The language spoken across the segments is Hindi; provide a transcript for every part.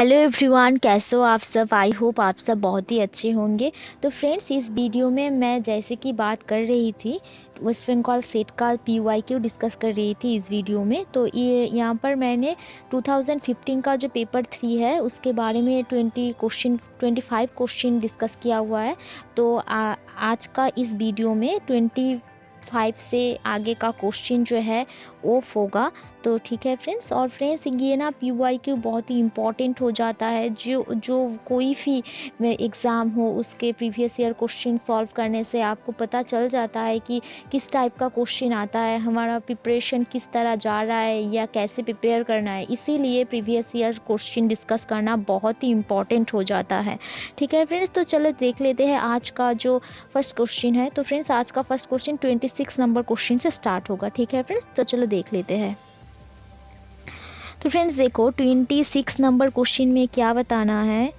हेलो एवरीवन, कैसे हो आप सब। आई होप आप सब बहुत ही अच्छे होंगे। तो फ्रेंड्स, इस वीडियो में मैं जैसे कि बात कर रही थी वेस्ट बंगाल सेट का PYQ डिस्कस कर रही थी इस वीडियो में। तो ये यहाँ पर मैंने 2015 का जो पेपर 3 है उसके बारे में 25 क्वेश्चन डिस्कस किया हुआ है। तो आज का इस वीडियो में 25 से आगे का क्वेश्चन जो है वो होगा। तो ठीक है फ्रेंड्स। और फ्रेंड्स, ये ना PYQ बहुत ही इम्पॉर्टेंट हो जाता है। जो कोई भी एग्ज़ाम हो उसके प्रीवियस ईयर क्वेश्चन सॉल्व करने से आपको पता चल जाता है कि किस टाइप का क्वेश्चन आता है, हमारा प्रिपरेशन किस तरह जा रहा है या कैसे प्रिपेयर करना है। इसीलिए प्रीवियस ईयर क्वेश्चन डिस्कस करना बहुत ही इम्पॉर्टेंट हो जाता है। ठीक है फ्रेंड्स, तो चलो देख लेते हैं आज का जो फर्स्ट क्वेश्चन है। तो फ्रेंड्स, आज का फर्स्ट क्वेश्चन 26 नंबर क्वेश्चन से स्टार्ट होगा। ठीक है फ्रेंड्स, तो चलो देख लेते हैं। तो फ्रेंड्स देखो, 26 नंबर क्वेश्चन में क्या बताना है।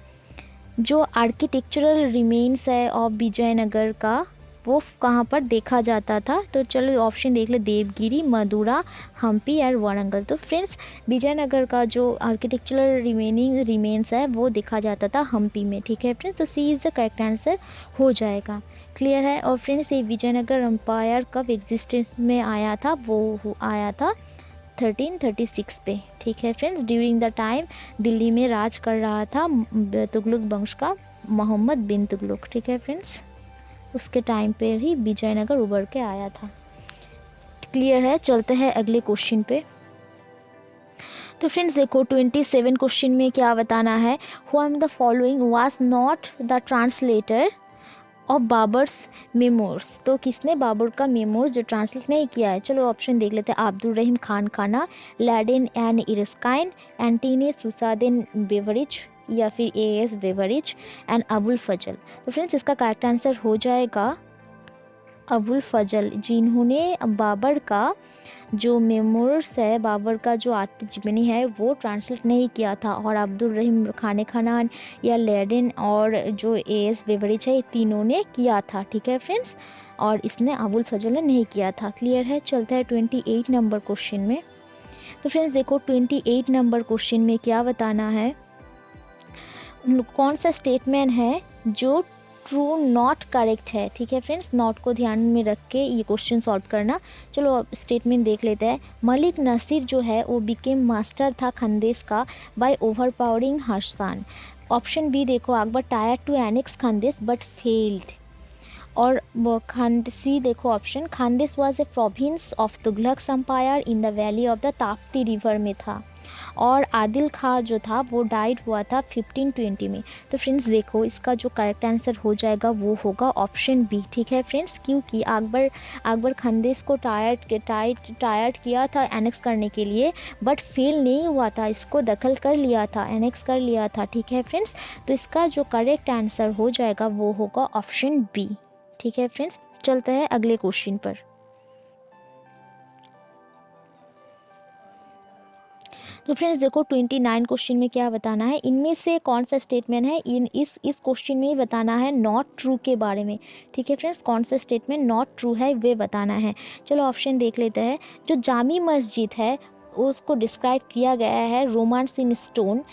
जो आर्किटेक्चरल रिमेन्स है ऑफ विजयनगर का वो कहाँ पर देखा जाता था। तो चलो ऑप्शन देख ले, देवगिरी, मदुरा, हम्पी और वारंगल। तो फ्रेंड्स, विजयनगर का जो आर्किटेक्चरल रिमेन्स है वो देखा जाता था हम्पी में। ठीक है फ्रेंड्स, तो सी इज़ द करेक्ट आंसर हो जाएगा। क्लियर है। और फ्रेंड्स, ये विजयनगर एम्पायर कब एग्जिस्टेंस में आया था, वो आया था 1336 पे। ठीक है friends, during the time Delhi में राज कर रहा था तुगलक वंश का मोहम्मद बिन तुगलक। ठीक है फ्रेंड्स, उसके टाइम पे ही विजयनगर उभर के आया था। क्लियर है। चलते हैं अगले क्वेश्चन पे। तो फ्रेंड्स देखो, 27 क्वेश्चन में क्या बताना है। Who am the following was not the translator of Babar's memoirs. तो किसने बाबर का मेमोर्स जो ट्रांसलेट नहीं किया है। चलो ऑप्शन देख लेते हैं। अब्दुल रहीम खान खाना, लैडेन एंड इरस्काइन, एंटीनी सुसादिन बेवरिज या फिर AS बेवरिज एंड अबुल फजल। तो फ्रेंड्स, इसका करेक्ट आंसर हो जाएगा अबुल फजल, जिन्होंने बाबर का जो मेमोर्स है, बाबर का जो आत्मजीवनी है वो ट्रांसलेट नहीं किया था। और अब्दुल रहीम खान या लेडेन और जो AS बेवरिज है, ये तीनों ने किया था। ठीक है फ्रेंड्स, और इसने अबुल फजल ने नहीं किया था। क्लियर है। चलता है 28 नंबर क्वेश्चन में। तो फ्रेंड्स देखो, 28 नंबर क्वेश्चन में क्या बताना है। कौन सा स्टेटमेंट है जो ट्रू नॉट करेक्ट है। ठीक है फ्रेंड्स, नॉट को ध्यान में रख के ये क्वेश्चन सॉल्व करना। चलो अब स्टेटमेंट देख लेते हैं। मलिक नासिर जो है वो बिकेम मास्टर था खानदेश का by overpowering Hasan. Option B देखो, Akbar tried to annex Khandesh but failed. और सी देखो option, Khandesh was a province of Tughlaq empire in the valley of the Tapti river में था। और आदिल खां जो था वो डाइड हुआ था 1520 में। तो फ्रेंड्स देखो, इसका जो करेक्ट आंसर हो जाएगा वो होगा ऑप्शन बी। ठीक है फ्रेंड्स, क्योंकि अकबर खानदेश को टायर्ड किया था एनेक्स करने के लिए, बट फेल नहीं हुआ था, इसको दखल कर लिया था, एनेक्स कर लिया था। ठीक है फ्रेंड्स, तो इसका जो करेक्ट आंसर हो जाएगा वो होगा ऑप्शन बी। ठीक है फ्रेंड्स, चलते हैं अगले क्वेश्चन पर। तो फ्रेंड्स देखो, 29 क्वेश्चन में क्या बताना है। इनमें से कौन सा स्टेटमेंट है इस क्वेश्चन में ही बताना है नॉट ट्रू के बारे में। ठीक है फ्रेंड्स, कौन सा स्टेटमेंट नॉट ट्रू है वे बताना है। चलो ऑप्शन देख लेते हैं। जो जामी मस्जिद है उसको डिस्क्राइब किया गया है रोमांस इन स्टोन।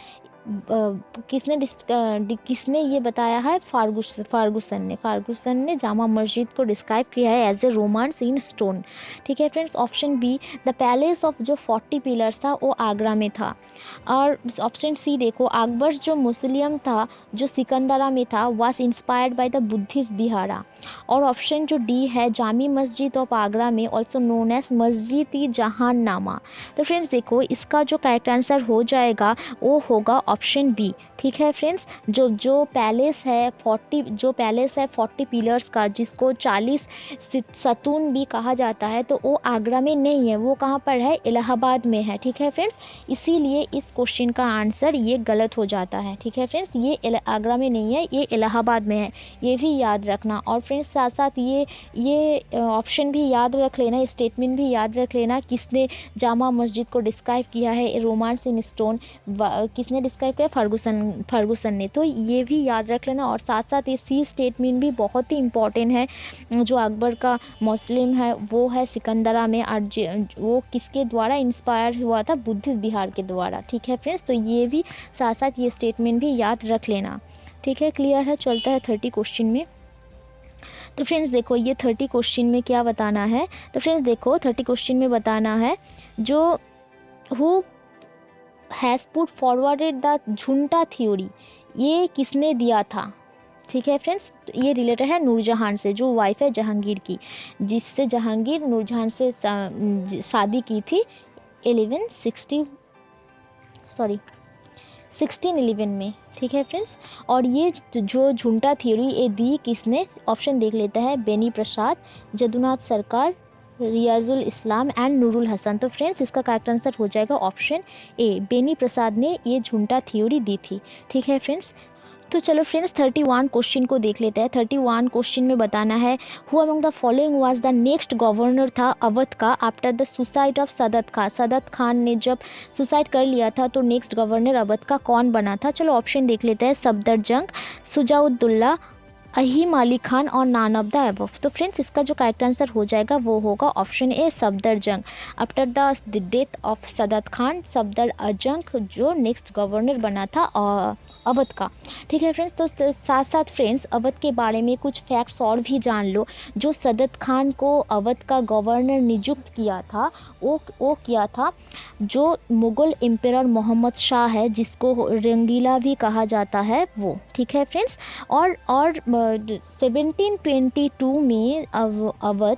किसने ये बताया है। फार्गुसन ने जामा मस्जिद को डिस्क्राइब किया है as a romance in stone. ठीक है friends, option B, the palace of जो 40 पिलर्स था वो आगरा में था। और ऑप्शन सी देखो, अकबर जो मुस्लिम था जो सिकंदरा में था was inspired by the Buddhist vihara. और ऑप्शन जो डी है, जामी मस्जिद ऑफ आगरा में ऑल्सो नोन एज मस्जिद ई जहान नामा। तो फ्रेंड्स देखो, इसका जो करेक्ट आंसर हो जाएगा वो होगा ऑप्शन बी। ठीक है फ्रेंड्स, जो पैलेस है 40 पिलर्स का, जिसको 40 सतून भी कहा जाता है, तो वो आगरा में नहीं है, वो कहाँ पर है, इलाहाबाद में है। ठीक है फ्रेंड्स, इसीलिए इस क्वेश्चन का आंसर ये गलत हो जाता है। ठीक है फ्रेंड्स, ये आगरा में नहीं है, ये इलाहाबाद में है, ये भी याद रखना। और फ्रेंड्स साथ साथ ये ऑप्शन भी याद रख लेना, स्टेटमेंट भी याद रख लेना, किसने जामा मस्जिद को डिस्क्राइब किया है रोमांस इन स्टोन, किसने किसका किया, फर्गुसन ने। तो ये भी याद रख लेना। और साथ साथ ये सी स्टेटमेंट भी बहुत ही इम्पॉर्टेंट है। जो अकबर का मुस्लिम है वो है सिकंदरा में, और वो किसके द्वारा इंस्पायर हुआ था, बुद्धिस्ट बिहार के द्वारा। ठीक है फ्रेंड्स, तो ये भी साथ साथ ये स्टेटमेंट भी याद रख लेना। ठीक है, क्लियर है। चलता है 30 क्वेश्चन में। तो फ्रेंड्स देखो ये 30 क्वेश्चन में क्या बताना है। तो फ्रेंड्स देखो 30 क्वेश्चन में बताना है जो who has put forwarded the झुंटा थ्योरी, ये किसने दिया था। ठीक है फ्रेंड्स, तो ये रिलेटेड है नूरजहान से, जो वाइफ है जहांगीर की, जिससे जहांगीर नूरजहान से शादी की थी 1611 में। ठीक है फ्रेंड्स, और ये जो झुंटा थ्योरी ये दी किसने, ऑप्शन देख लेता है, बेनी प्रसाद, जदुनाथ सरकार, रियाजुल इस्लाम एंड नूरुल हसन। तो फ्रेंड्स इसका करेक्ट आंसर हो जाएगा ऑप्शन ए, बेनी प्रसाद ने ये झुंटा थ्योरी दी थी। ठीक है फ्रेंड्स, तो चलो फ्रेंड्स 31 क्वेश्चन को देख लेते हैं। 31 क्वेश्चन में बताना है who among the following was the next governor था अवध का after the suicide of Saadat Khan. सदत Khan ने जब सुसाइड कर लिया था तो नेक्स्ट गवर्नर अवध का कौन बना था। चलो ऑप्शन देख लेते हैं, सफदरजंग, सुजाउद्दौला, अहीम अली खान और नान ऑफ द अबव। तो फ्रेंड्स इसका जो करेक्ट आंसर हो जाएगा वो होगा option A, Safdarjung. After the death of Saadat Khan Safdarjung जो नेक्स्ट गवर्नर बना था अवध का। ठीक है फ्रेंड्स, तो साथ साथ फ्रेंड्स अवध के बारे में कुछ फैक्ट्स और भी जान लो। जो सदत खान को अवध का गवर्नर नियुक्त किया था वो किया था जो मुग़ल एम्परर मोहम्मद शाह है, जिसको रंगीला भी कहा जाता है वो। ठीक है फ्रेंड्स, और 1722 में अवध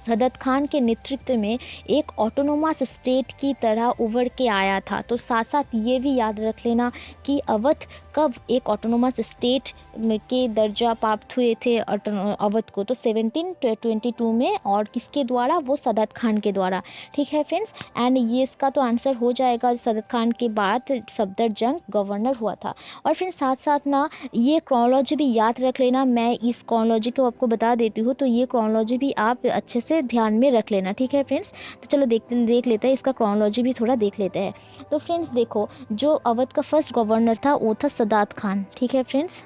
सदत खान के नेतृत्व में एक ऑटोनोमस स्टेट की तरह उभर के आया था। तो साथ साथ ये भी याद रख लेना कि अवध कब एक ऑटोनोमस स्टेट के दर्जा प्राप्त हुए थे अवध को, तो 1722 में, और किसके द्वारा, वो सदत खान के द्वारा। ठीक है फ्रेंड्स, एंड ये इसका तो आंसर हो जाएगा, सदत खान के बाद सफदरजंग गवर्नर हुआ था। और फ्रेंड्स साथ साथ ना ये क्रोनोलॉजी भी याद रख लेना, मैं इस क्रोनोलॉजी को आपको बता देती हूँ, तो ये क्रोनोलॉजी भी आप अच्छे से ध्यान में रख लेना। ठीक है फ्रेंड्स, तो चलो देख लेते हैं, इसका क्रोनोलॉजी भी थोड़ा देख लेते हैं। तो फ्रेंड्स देखो जो अवध का फर्स्ट गवर्नर था वो था सदात खान। ठीक है फ्रेंड्स,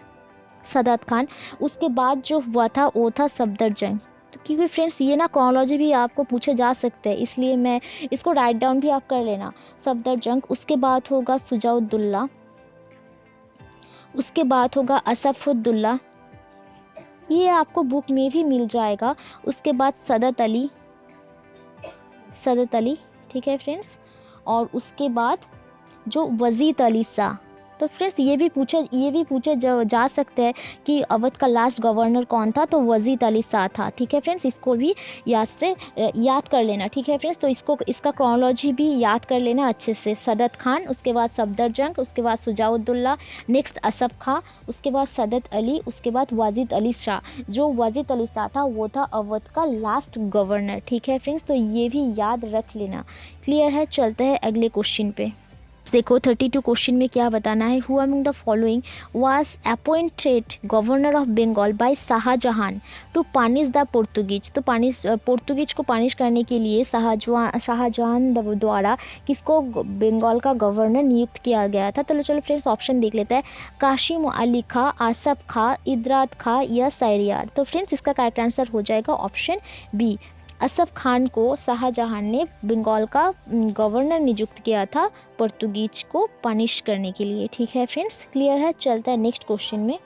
सदात खान। उसके बाद जो हुआ था वो था सफदरजंग। तो क्योंकि फ्रेंड्स ये ना क्रोनोलॉजी भी आपको पूछे जा सकते हैं, इसलिए मैं इसको राइट डाउन भी आप कर लेना, सफदरजंग। उसके बाद होगा सुजाउद्दौला, उसके बाद होगा असफुद्दौला, ये आपको बुक में भी मिल जाएगा। उसके बाद सदत अली। ठीक है फ्रेंड्स, और उसके बाद जो वजीद अली शाह। तो फ्रेंड्स ये भी पूछे जा सकते हैं कि अवध का लास्ट गवर्नर कौन था, तो वजीद अली शाह था। ठीक है फ्रेंड्स, इसको भी याद कर लेना। ठीक है फ्रेंड्स, तो इसका क्रोनोलॉजी भी याद कर लेना अच्छे से। सदत खान, उसके बाद सफदरजंग, उसके बाद सुजाउद्दौला, नेक्स्ट असफ खां, उसके बाद सदत अली, उसके बाद वजीद अली शाह। जो वजीद अली शाह था वो था अवध का लास्ट गवर्नर। ठीक है फ्रेंड्स, तो ये भी याद रख लेना। क्लियर है, चलते हैं अगले क्वेश्चन पे। देखो 32 क्वेश्चन में क्या बताना है, who among the following was appointed governor of Bengal by Shahjahan to punish the Portuguese. तो पोर्तुगीज को पनिश करने के लिए शाहजहान द्वारा किसको बंगाल का गवर्नर नियुक्त किया गया था। तो चलो फ्रेंड्स ऑप्शन देख लेते हैं, काशिम अली खां, आसफ खां, इदरात खां या सैरियार। तो फ्रेंड्स इसका करेक्ट आंसर हो जाएगा ऑप्शन बी, असफ खान को शाहजहां ने बंगाल का गवर्नर नियुक्त किया था पोर्तुगीज को पनिश करने के लिए। ठीक है फ्रेंड्स, क्लियर है, चलता है नेक्स्ट क्वेश्चन में।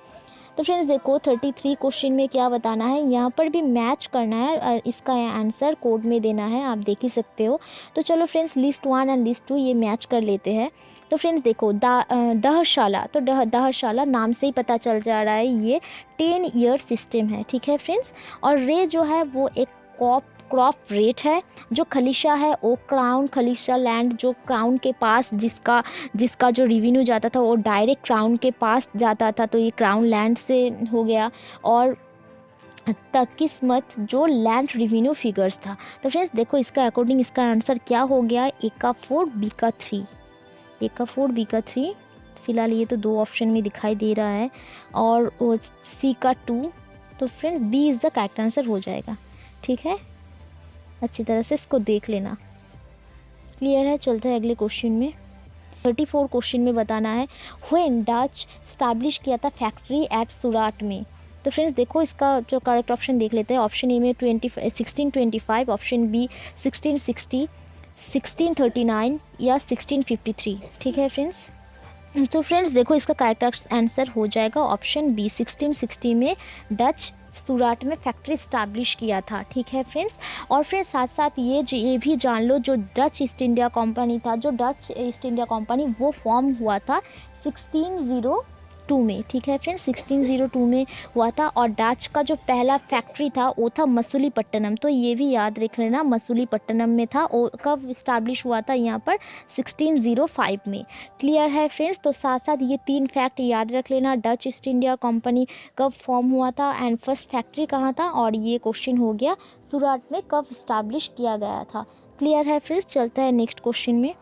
तो फ्रेंड्स देखो 33 क्वेश्चन में क्या बताना है, यहाँ पर भी मैच करना है और इसका आंसर कोड में देना है, आप देख ही सकते हो। तो चलो फ्रेंड्स लिस्ट 1 एंड लिस्ट 2 ये मैच कर लेते हैं। तो फ्रेंड्स देखो दहशाला, तो दहशाला नाम से ही पता चल जा रहा है ये 10 ईयर सिस्टम है। ठीक है फ्रेंड्स, और रे जो है वो एक क्रॉप रेट है। जो खलीशा है वो क्राउन खलीशा लैंड, जो क्राउन के पास जिसका जो रेवेन्यू जाता था वो डायरेक्ट क्राउन के पास जाता था, तो ये क्राउन लैंड से हो गया। और तकिस्मत जो लैंड रेवेन्यू फिगर्स था। तो फ्रेंड्स देखो इसका अकॉर्डिंग इसका आंसर क्या हो गया, ए का 4 बी का 3, ए का 4 बी का 3। फिलहाल ये तो 2 ऑप्शन में दिखाई दे रहा है, और सी का 2। तो friends B is the correct answer हो जाएगा। ठीक है, अच्छी तरह से इसको देख लेना। क्लियर है, चलते हैं अगले क्वेश्चन में। 34 क्वेश्चन में बताना है व्हेन डच स्टैब्लिश किया था फैक्ट्री एट सूरत में। तो फ्रेंड्स देखो इसका जो करेक्ट ऑप्शन देख लेते हैं। ऑप्शन ए में 1625, ऑप्शन बी 1660, 1639 या 1653। ठीक है फ्रेंड्स, तो फ्रेंड्स देखो इसका करेक्ट आंसर हो जाएगा ऑप्शन बी 1660 में डच सूरत में फैक्ट्री इस्टेब्लिश किया था। ठीक है फ्रेंड्स, और फ्रेंड्स साथ साथ ये भी जान लो जो डच ईस्ट इंडिया कंपनी था, जो डच ईस्ट इंडिया कंपनी वो फॉर्म हुआ था 1602 में। ठीक है फ्रेंड्स, 1602 में हुआ था, और डच का जो पहला फैक्ट्री था वो था मसूलीपट्टनम। तो ये भी याद रख लेना, मसूलीपट्टनम में था। और कब इस्टेब्लिश हुआ था यहाँ पर 1605 में। क्लियर है फ्रेंड्स, तो साथ साथ ये 3 फैक्ट याद रख लेना, डच ईस्ट इंडिया कंपनी कब फॉर्म हुआ था एंड फर्स्ट फैक्ट्री कहाँ था, और ये क्वेश्चन हो गया सूरत में कब इस्टेब्लिश किया गया था। क्लियर है फ्रेंड्स, चलता है नेक्स्ट क्वेश्चन में।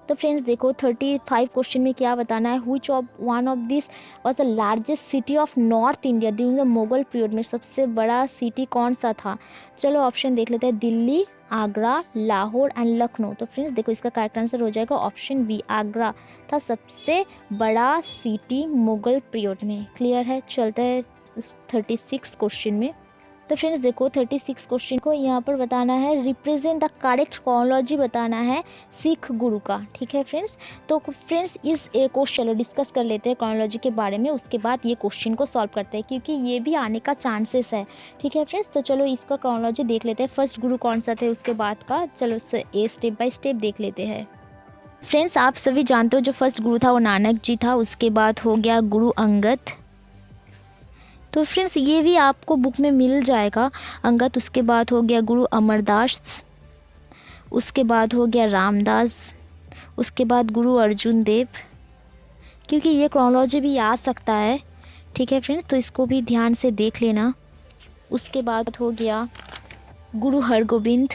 तो फ्रेंड्स देखो 35 क्वेश्चन में क्या बताना है, which of one of this was the largest city of north India during the Mughal period में सबसे बड़ा सिटी कौन सा था। चलो ऑप्शन देख लेते हैं, दिल्ली, आगरा, लाहौर एंड लखनऊ। तो फ्रेंड्स देखो इसका करेक्ट आंसर हो जाएगा ऑप्शन बी, आगरा था सबसे बड़ा सिटी मुगल पीरियड में। क्लियर है, चलते हैं 36 क्वेश्चन में। तो फ्रेंड्स देखो 36 क्वेश्चन को यहाँ पर बताना है, रिप्रेजेंट द करेक्ट क्रोनोलॉजी बताना है सिख गुरु का। ठीक है फ्रेंड्स, तो फ्रेंड्स इस क्वेश्चन चलो डिस्कस कर लेते हैं क्रोनोलॉजी के बारे में, उसके बाद ये क्वेश्चन को सॉल्व करते हैं क्योंकि ये भी आने का चांसेस है। ठीक है फ्रेंड्स, तो चलो इसका क्रोनोलॉजी देख लेते हैं, फर्स्ट गुरु कौन सा थे उसके बाद का, चलो स्टेप बाय स्टेप देख लेते हैं। फ्रेंड्स आप सभी जानते हो जो फर्स्ट गुरु था वो नानक जी था, उसके बाद हो गया गुरु अंगद। तो फ्रेंड्स ये भी आपको बुक में मिल जाएगा, अंगद। उसके बाद हो गया गुरु अमरदास, उसके बाद हो गया रामदास, उसके बाद गुरु अर्जुन देव, क्योंकि ये क्रोनोलॉजी भी आ सकता है। ठीक है फ्रेंड्स, तो इसको भी ध्यान से देख लेना। उसके बाद हो गया गुरु हरगोबिंद।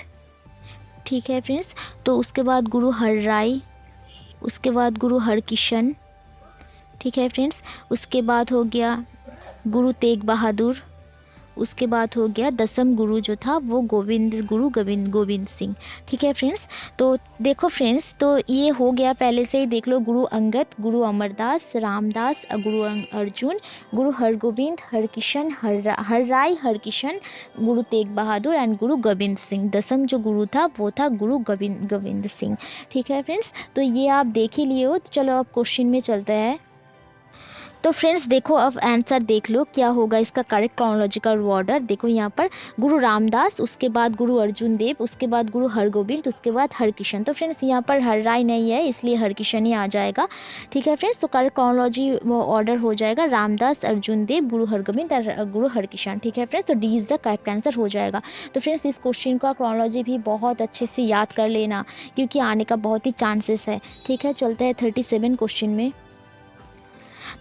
ठीक है फ्रेंड्स, तो उसके बाद गुरु हरराय, उसके बाद गुरु हरकिशन। ठीक है फ्रेंड्स, उसके बाद हो गया गुरु तेग बहादुर, उसके बाद हो गया दसम गुरु जो था वो गोविंद सिंह। ठीक है फ्रेंड्स, तो देखो फ्रेंड्स, तो ये हो गया पहले से ही देख लो, गुरु अंगद, गुरु अमरदास, रामदास, गुरु अर्जुन, गुरु हरगोबिंद, हरकिशन, हरराय, हरकिशन, गुरु तेग बहादुर एंड गुरु गोविंद सिंह। दसम जो गुरु था वो था गुरु गोविंद सिंह। ठीक है फ्रेंड्स, तो ये आप देख ही लिए हो। तो चलो अब क्वेश्चन में चलते हैं। तो फ्रेंड्स देखो अब आंसर देख लो क्या होगा इसका करेक्ट क्रोनोलॉजिकल ऑर्डर। देखो यहाँ पर गुरु रामदास, उसके बाद गुरु अर्जुन देव, उसके बाद गुरु हरगोबिंद, उसके बाद हरकिशन। तो फ्रेंड्स यहाँ पर हरराय नहीं है इसलिए हरकिशन ही आ जाएगा। ठीक है फ्रेंड्स, तो करेक्ट क्रोनोलॉजी ऑर्डर हो जाएगा रामदास, अर्जुन देव, गुरु हरगोबिंद और गुरु हरकिशन। ठीक है फ्रेंड्स, तो D is the correct answer हो जाएगा। तो फ्रेंड्स इस क्वेश्चन का क्रोनोलॉजी भी बहुत अच्छे से याद कर लेना क्योंकि आने का बहुत ही चांसेस है। ठीक है, चलते हैं 37 क्वेश्चन में।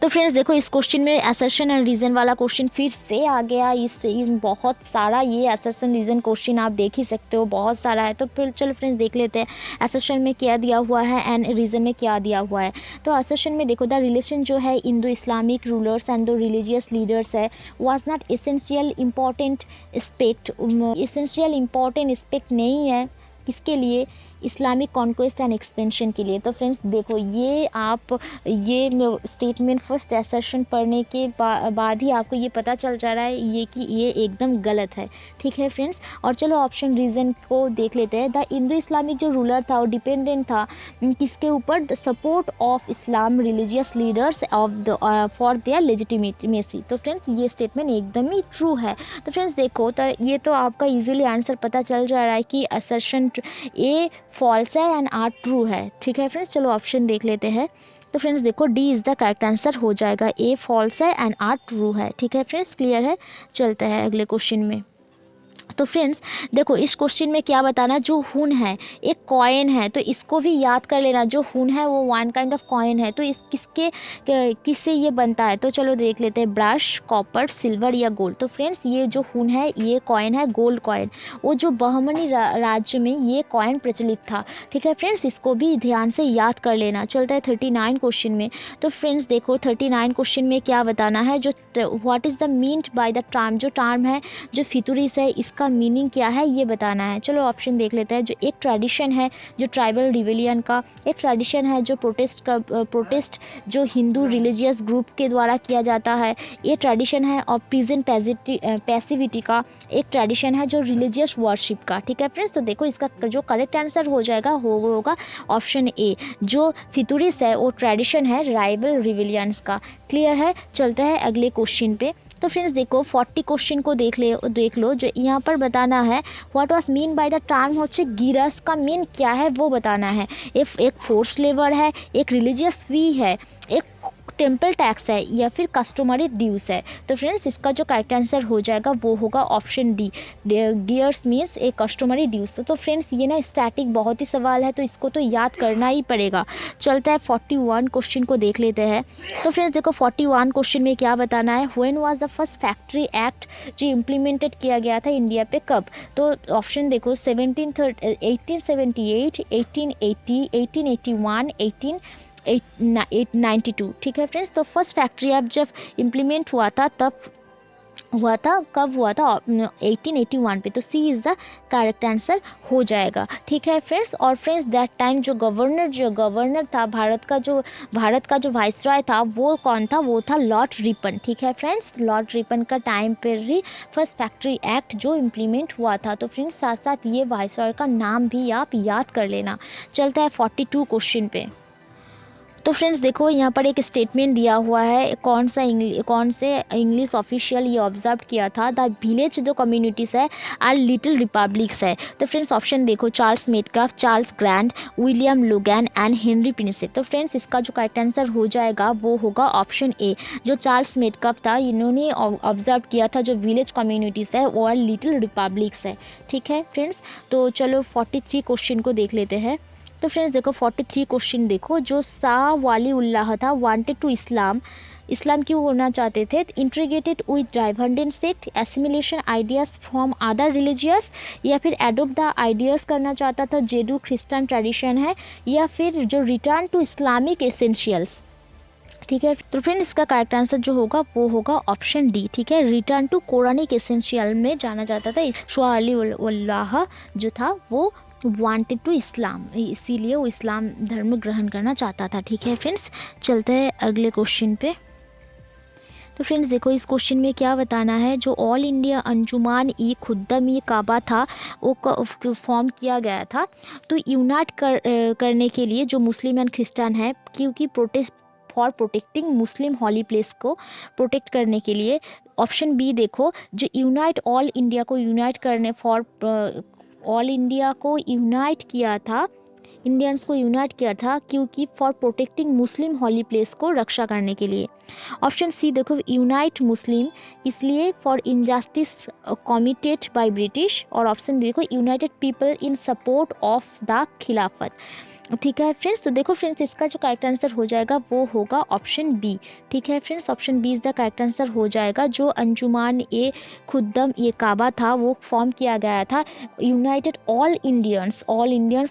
तो फ्रेंड्स देखो इस क्वेश्चन में असर्शन एंड रीज़न वाला क्वेश्चन फिर से आ गया। इस बहुत सारा ये असर्शन रीज़न क्वेश्चन आप देख ही सकते हो, बहुत सारा है। तो फिर चलो फ्रेंड्स देख लेते हैं असर्शन में क्या दिया हुआ है एंड रीज़न में क्या दिया हुआ है। तो असर्शन में देखो द रिलेशन जो है Indo Islamic rulers and the religious leaders है was not essential important aspect नहीं है किसके लिए, इस्लामिक कॉन्क्वेस्ट एंड एक्सपेंशन के लिए। तो फ्रेंड्स देखो ये आप ये स्टेटमेंट फर्स्ट असर्शन पढ़ने के बाद ही आपको ये पता चल जा रहा है ये कि ये एकदम गलत है। ठीक है फ्रेंड्स, और चलो ऑप्शन रीज़न को देख लेते हैं। द इंडो इस्लामिक जो रूलर था वो डिपेंडेंट था किसके ऊपर, the support of Islam religious leaders of the for their legitimacy. तो फ्रेंड्स ये स्टेटमेंट एकदम ही ट्रू है। तो फ्रेंड्स देखो तो ये तो आपका ईजिली आंसर पता चल जा रहा है कि असर्शन ए फॉल्स है एंड आर ट्रू है। ठीक है फ्रेंड्स, चलो ऑप्शन देख लेते हैं। तो फ्रेंड्स देखो D is the correct answer हो जाएगा, ए फॉल्स है एंड आर ट्रू है। ठीक है फ्रेंड्स, क्लियर है, चलते हैं अगले क्वेश्चन में। तो फ्रेंड्स देखो इस क्वेश्चन में क्या बताना, जो हुन है एक कॉइन है, तो इसको भी याद कर लेना। जो हुन है वो वन काइंड ऑफ कॉइन है, तो इस किससे ये बनता है। तो चलो देख लेते हैं, ब्रश, कॉपर, सिल्वर या गोल्ड। तो फ्रेंड्स ये जो हुन है ये कॉइन है गोल्ड कॉइन, वो जो बहमनी राज्य में ये कॉइन प्रचलित था। ठीक है फ्रेंड्स, इसको भी ध्यान से याद कर लेना। चलता है 39 क्वेश्चन में। तो फ्रेंड्स देखो 39 क्वेश्चन में क्या बताना है, जो what is the meant by the term, जो टर्म है जो फितूरिस है इसका इसका मीनिंग क्या है ये बताना है। चलो ऑप्शन देख लेते हैं। जो एक ट्रेडिशन है जो ट्राइबल रिवेलियन का, एक ट्रेडिशन है जो प्रोटेस्ट जो हिंदू रिलीजियस ग्रुप के द्वारा किया जाता है, ये ट्रेडिशन है और प्रेजेंट पैसिविटी का, एक ट्रेडिशन है जो रिलीजियस वर्शिप का। ठीक है फ्रेंड्स, तो देखो इसका जो करेक्ट आंसर हो जाएगा होगा ऑप्शन ए। जो फितूरिस है वो ट्रेडिशन है ट्राइबल रिवेलियंस का। क्लियर है, चलते हैं अगले क्वेश्चन पे। तो फ्रेंड्स देखो 40 क्वेश्चन को देख लो। जो यहाँ पर बताना है what was mean by the term होच्छे गिरस का मीन क्या है वो बताना है। एक फोर्स लेबर है, एक रिलीजियस फी है, एक टेम्पल टैक्स है या फिर कस्टमरी ड्यूज है। तो फ्रेंड्स इसका जो करेक्ट आंसर हो जाएगा वो होगा ऑप्शन डी, गियर्स मीन्स एक कस्टमरी ड्यूज। तो फ्रेंड्स ये ना स्टैटिक बहुत ही सवाल है तो इसको तो याद करना ही पड़ेगा। चलता है 41 क्वेश्चन को देख लेते हैं। तो फ्रेंड्स देखो 41 क्वेश्चन में क्या बताना है, when was the first factory act जो इम्प्लीमेंटेड किया गया था इंडिया पे कब। तो ऑप्शन देखो 1878, 1880, 1881, 1892। ठीक है फ्रेंड्स, तो फर्स्ट फैक्ट्री अब जब इम्प्लीमेंट हुआ था कब हुआ था 1881 पे। तो सी इज़ द करेक्ट आंसर हो जाएगा। ठीक है फ्रेंड्स, और फ्रेंड्स दैट टाइम जो गवर्नर था भारत का जो वाइसरॉय था वो कौन था, वो था लॉर्ड रिपन। ठीक है फ्रेंड्स, लॉर्ड रिपन का टाइम पर ही फर्स्ट फैक्ट्री एक्ट जो इम्प्लीमेंट हुआ था। तो फ्रेंड्स साथ साथ ये वाइसरॉय का नाम भी आप याद कर लेना। चलता है 42 क्वेश्चन पे। तो फ्रेंड्स देखो यहाँ पर एक स्टेटमेंट दिया हुआ है, कौन से इंग्लिश ऑफिशियल ये ऑब्जर्व किया था, द विलेज जो कम्युनिटीज़ है आर लिटिल रिपब्लिक्स है। तो फ्रेंड्स ऑप्शन देखो Charles Metcalfe, Charles Grant, William Logan and Henry Prinsep. तो फ्रेंड्स इसका जो करेक्ट आंसर हो जाएगा वो होगा ऑप्शन ए। जो चार्ल्स मेटकाफ था इन्होंने ऑब्जर्व किया था जो विलेज कम्युनिटीज़ है वो आर लिटिल रिपब्लिक्स है। ठीक है फ्रेंड्स, तो चलो 43 क्वेश्चन को देख लेते हैं। तो फ्रेंड्स देखो 43 क्वेश्चन देखो। जो शाह वाली उल्लाह था वांटेड टू इस्लाम क्यों होना चाहते थे, integrated with divergent sect, assimilation ideas from other religious, या फिर एडोप्ट द आइडियाज़ करना चाहता था जेडू क्रिश्चियन ट्रेडिशन है, या फिर जो रिटर्न टू इस्लामिक एसेंशियल्स। ठीक है, तो फ्रेंड इसका करेक्ट आंसर जो होगा वो होगा ऑप्शन डी। ठीक है, रिटर्न टू कुरानिक एसेंशियल में जाना जाता था। शाह अली उल्लाह जो था वो वांटेड टू इस्लाम, इसीलिए वो इस्लाम धर्म ग्रहण करना चाहता था। ठीक है फ्रेंड्स, चलते हैं अगले क्वेश्चन पे। तो फ्रेंड्स देखो इस क्वेश्चन में क्या बताना है, जो ऑल इंडिया अंजुमान ई खुद्दम ई काबा था वो फॉर्म किया गया था तो यूनाइट करने के लिए जो मुस्लिम एंड क्रिश्चियन है, क्योंकि प्रोटेक्टिंग मुस्लिम हॉली प्लेस को प्रोटेक्ट करने के लिए। ऑप्शन बी देखो, जो यूनाइट ऑल इंडिया को यूनाइट करने ऑल इंडिया को यूनाइट किया था, इंडियंस को यूनाइट किया था क्योंकि for protecting Muslim holy place को रक्षा करने के लिए। ऑप्शन सी देखो, यूनाइट मुस्लिम इसलिए for injustice committed by British, और ऑप्शन देखो United people in support of the खिलाफत। ठीक है फ्रेंड्स, तो देखो फ्रेंड्स इसका जो करेक्ट आंसर हो जाएगा वो होगा ऑप्शन बी। ठीक है friends, option B is the correct answer हो जाएगा। जो अंजुमान ए खुद्दम ये काबा था वो फॉर्म किया गया था यूनाइटेड ऑल इंडियंस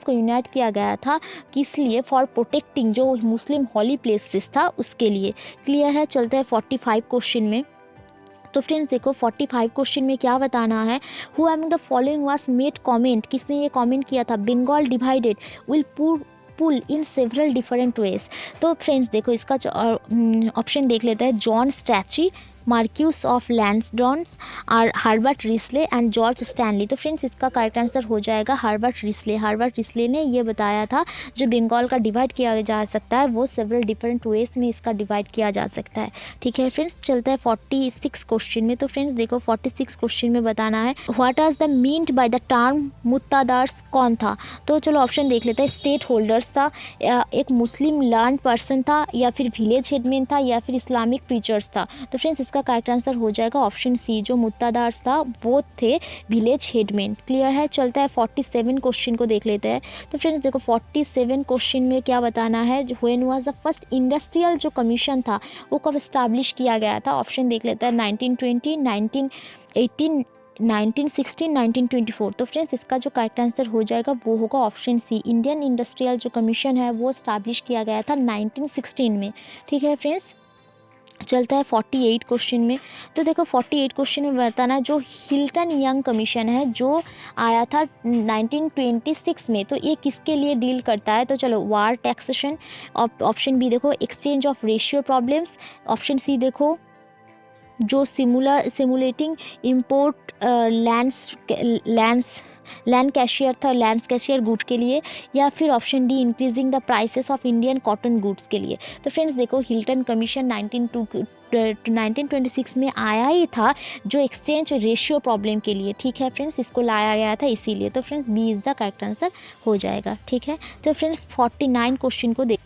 को यूनाइट किया गया था, किस लिए, फॉर प्रोटेक्टिंग जो मुस्लिम हॉली प्लेसेस था उसके लिए। क्लियर है, चलते हैं 45 क्वेश्चन में। तो फ्रेंड्स देखो 45 क्वेश्चन में क्या बताना है, who among the following was made comment, किसने ये कमेंट किया था, Bengal divided will pull in several different ways. तो फ्रेंड्स देखो इसका ऑप्शन देख लेते हैं, John Strachey, Marquess of Lansdowne, और Herbert Risley and George Stanley. तो फ्रेंड्स इसका करेक्ट आंसर हो जाएगा हर्बर्ट रिस्ले ने ये बताया था जो बंगाल का डिवाइड किया जा सकता है वो सेवरल डिफरेंट वेज में इसका डिवाइड किया जा सकता है। ठीक है फ्रेंड्स, चलता है 46 क्वेश्चन में। तो फ्रेंड्स देखो 46 क्वेश्चन में बताना है, what are the meant by the term muttadars कौन था। तो चलो ऑप्शन देख लेते हैं, स्टेट होल्डर्स था, एक मुस्लिम लर्न पर्सन था, या फिर विलेज हेडमैन था, या फिर इस्लामिक प्रीचर्स था। तो फ्रेंड्स इसका करेक्ट आंसर हो जाएगा ऑप्शन सी, जो मुत्तादार्स था वो थे विलेज हेडमैन। क्लियर है, चलता है 47 क्वेश्चन को देख लेते हैं। तो फ्रेंड्स देखो 47 क्वेश्चन में क्या बताना है, when was the first industrial जो कमीशन था वो कब इस्टेब्लिश किया गया था। ऑप्शन देख लेते हैं, 1920, 1918, 1916, 1924। तो फ्रेंड्स इसका जो करेक्ट आंसर हो जाएगा वो होगा ऑप्शन सी, इंडियन इंडस्ट्रियल जो कमीशन है वो इस्टेब्लिश किया गया था 1916 में। ठीक है फ्रेंड्स, चलता है 48 क्वेश्चन में। तो देखो 48 क्वेश्चन में बताना जो हिल्टन यंग कमीशन है जो आया था 1926 में, तो ये किसके लिए डील करता है। तो चलो वार टैक्सेशन, ऑप्शन बी देखो exchange of ratio problems, option C देखो जो सिमुलेटिंग इम्पोर्ट लैंड कैशियर था, लैंड कैशियर गुड्स के लिए, या फिर option D increasing the prices of Indian cotton goods के लिए। तो फ्रेंड्स देखो हिल्टन कमीशन 1926 में आया ही था जो एक्सचेंज रेशियो प्रॉब्लम के लिए, ठीक है फ्रेंड्स, इसको लाया गया था इसीलिए। तो friends B is the correct answer हो जाएगा, ठीक है। तो फ्रेंड्स 49 क्वेश्चन को देख,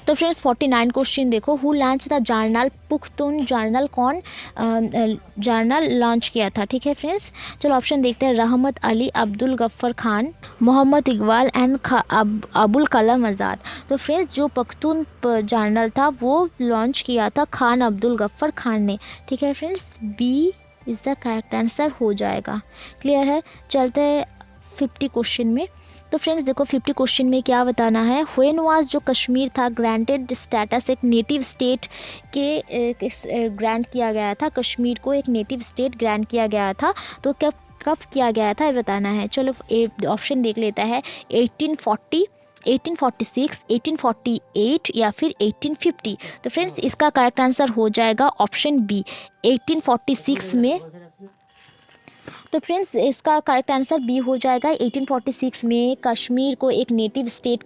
तो फ्रेंड्स 49 क्वेश्चन देखो, who launch the journal Pukhtun journal, कौन जर्नल लॉन्च किया था, ठीक है फ्रेंड्स। चलो ऑप्शन देखते हैं, रहमत अली, अब्दुल गफ्फर खान, मोहम्मद इकबाल एंड अबुल कलाम आज़ाद। तो फ्रेंड्स जो पख्तून जर्नल था वो लॉन्च किया था खान अब्दुल गफ्फर खान ने, ठीक है friends, B is the correct answer हो जाएगा। क्लियर है। चलते हैं 50 क्वेश्चन में। तो फ्रेंड्स देखो 50 क्वेश्चन में क्या बताना है, व्हेन वाज जो कश्मीर था ग्रांटेड स्टेटस, एक नेटिव स्टेट के ग्रांट किया गया था, कश्मीर को एक नेटिव स्टेट ग्रांट किया गया था, तो कब किया गया था ये बताना है। चलो ऑप्शन देख लेता है, 1840, 1846, 1848 या फिर 1850। तो फ्रेंड्स इसका करेक्ट आंसर हो जाएगा ऑप्शन बी 1846 में। तो फ्रेंड्स इसका करेक्ट आंसर बी हो जाएगा। 1846 में कश्मीर को एक नेटिव स्टेट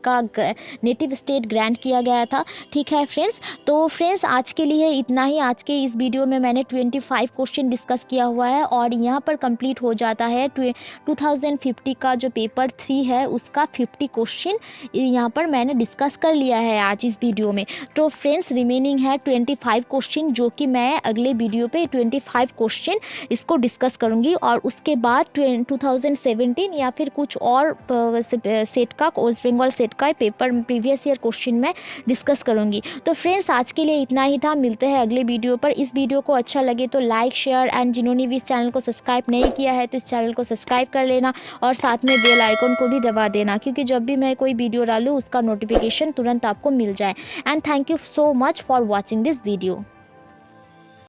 ग्रांट किया गया था, ठीक है फ्रेंड्स। तो फ्रेंड्स आज के लिए इतना ही। आज के इस वीडियो में मैंने 25 क्वेश्चन डिस्कस किया हुआ है और यहाँ पर कंप्लीट हो जाता है 2050 का जो पेपर 3 है उसका 50 क्वेश्चन यहाँ पर मैंने डिस्कस कर लिया है आज इस वीडियो में। तो फ्रेंड्स रिमेनिंग है 25 क्वेश्चन जो कि मैं अगले वीडियो पे 25 क्वेश्चन इसको डिस्कस करूँगी और उसके बाद 2017 या फिर कुछ और सेट का, वेस्ट बंगाल सेट का पेपर प्रीवियस ईयर क्वेश्चन में डिस्कस करूंगी। तो फ्रेंड्स आज के लिए इतना ही था, मिलते हैं अगले वीडियो पर। इस वीडियो को अच्छा लगे तो लाइक शेयर एंड जिन्होंने भी इस चैनल को सब्सक्राइब नहीं किया है तो इस चैनल को सब्सक्राइब कर लेना और साथ में बेल आइकन को भी दबा देना, क्योंकि जब भी मैं कोई वीडियो डालूँ उसका नोटिफिकेशन तुरंत आपको मिल जाए। And thank you so much for watching this video.